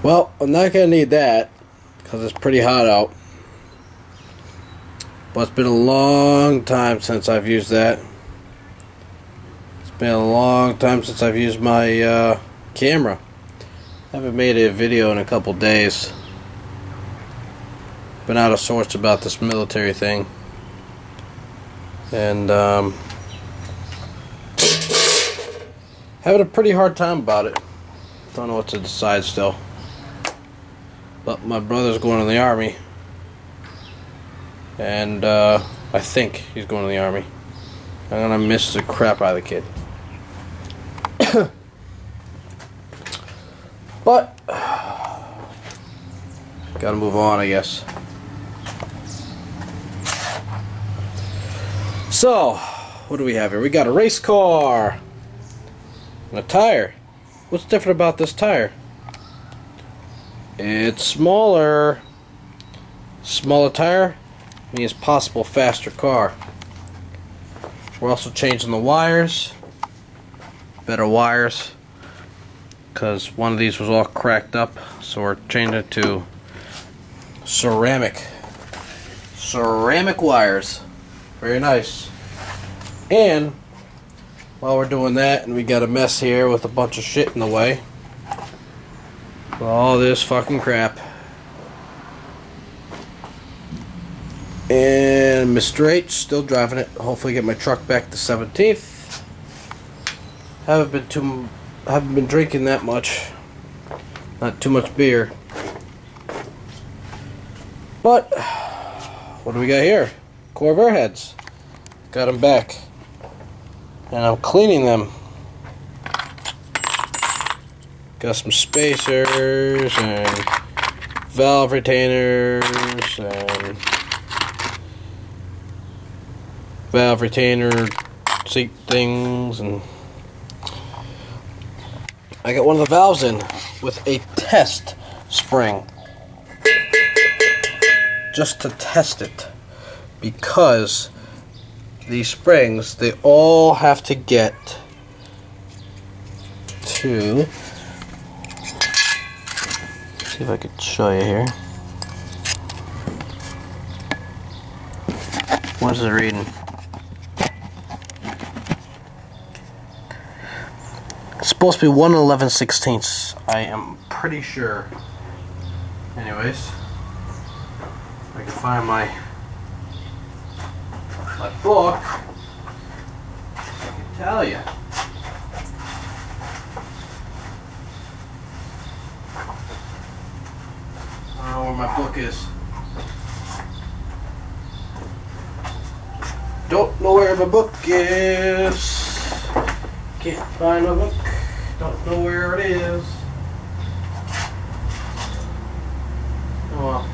Well, I'm not going to need that because it's pretty hot out. But it's been a long time since I've used that. It's been a long time since I've used my camera. I haven't made a video in a couple days. Been out of sorts about this military thing. And having a pretty hard time about it. Don't know what to decide still. But my brother's going to the army. And I think he's going to the army. I'm gonna miss the crap out of the kid. But gotta move on, I guess. So, what do we have here? We got a race car and a tire. What's different about this tire? It's smaller. Smaller tire means possible faster car. We're also changing the wires. Better wires. Because one of these was all cracked up. So we're changing it to ceramic. Ceramic wires. Very nice. And while we're doing that, and we got a mess here with a bunch of shit in the way. All this fucking crap. And Mr. H still driving it. Hopefully get my truck back the 17th. Haven't been drinking that much. Not too much beer. But what do we got here? Corvair heads. Got them back. And I'm cleaning them. Got some spacers and valve retainers and valve retainer seat things, and I got one of the valves in with a test spring just to test it, because these springs, they all have to get to, see if I could show you here. What is it reading? It's supposed to be 1 11/16. I am pretty sure. Anyways, I can find my book. I can tell you. I don't know where my book is. Don't know where my book is. Can't find my book. Don't know where it is. Oh well.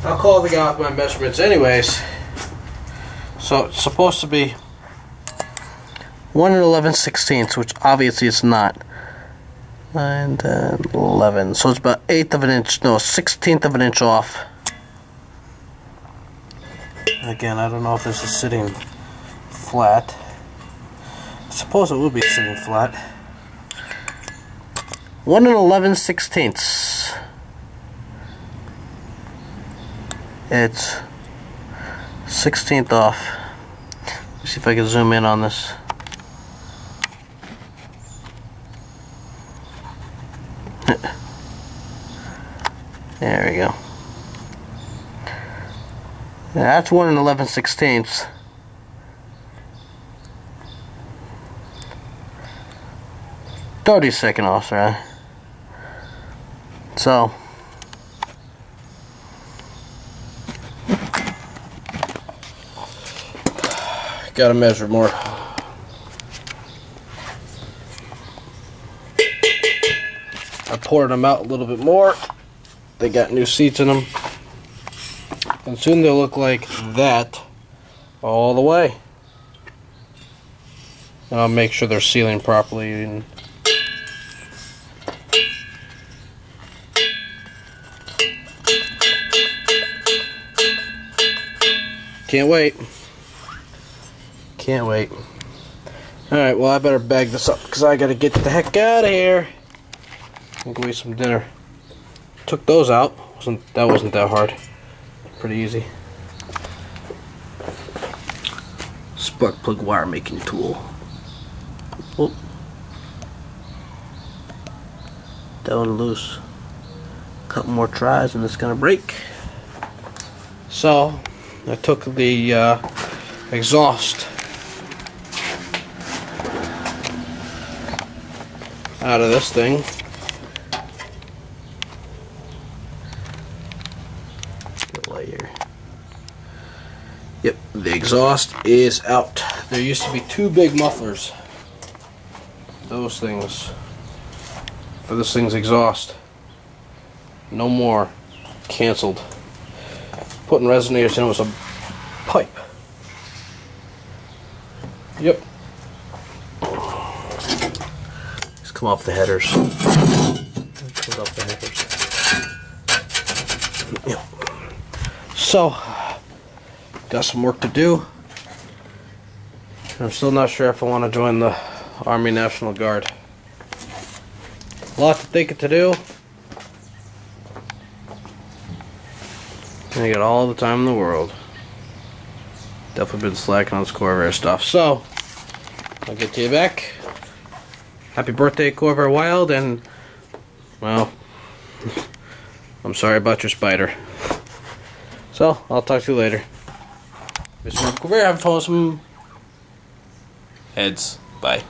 I'll call the guy with my measurements anyways. So it's supposed to be 1 11/16, which obviously it's not. 9, 10, 11. So it's about 1/8 of an inch, no, 1/16 of an inch off. Again, I don't know if this is sitting flat. I suppose it will be sitting flat. 1 11/16. It's 1/16 off. Let's see if I can zoom in on this. There we go. That's 1 11/16. $30 off, right? So gotta measure more. I poured them out a little bit more. They got new seats in them, and soon they'll look like that all the way. And I'll make sure they're sealing properly. And can't wait. Can't wait. Alright, well I better bag this up because I gotta get the heck out of here. and go eat some dinner. Took those out. That wasn't that hard. Pretty easy. Spark plug wire making tool. Oh. That one loose. Couple more tries and it's gonna break. So I took the exhaust out of this thing. Get light here. Yep, the exhaust is out. There used to be two big mufflers. Those things for this thing's exhaust. No more. Canceled. Putting resonators in was a pipe. Yep. Just come off the headers. Come off the headers. Yep. So, got some work to do. I'm still not sure if I want to join the Army National Guard. A lot to think of to do. And I got all the time in the world. Definitely been slacking on this Corvair stuff. So, I'll get to you back. Happy birthday, Corvair Wild, and, well, I'm sorry about your spider. So, I'll talk to you later. Mr. Corvair, have fun with some heads. Bye.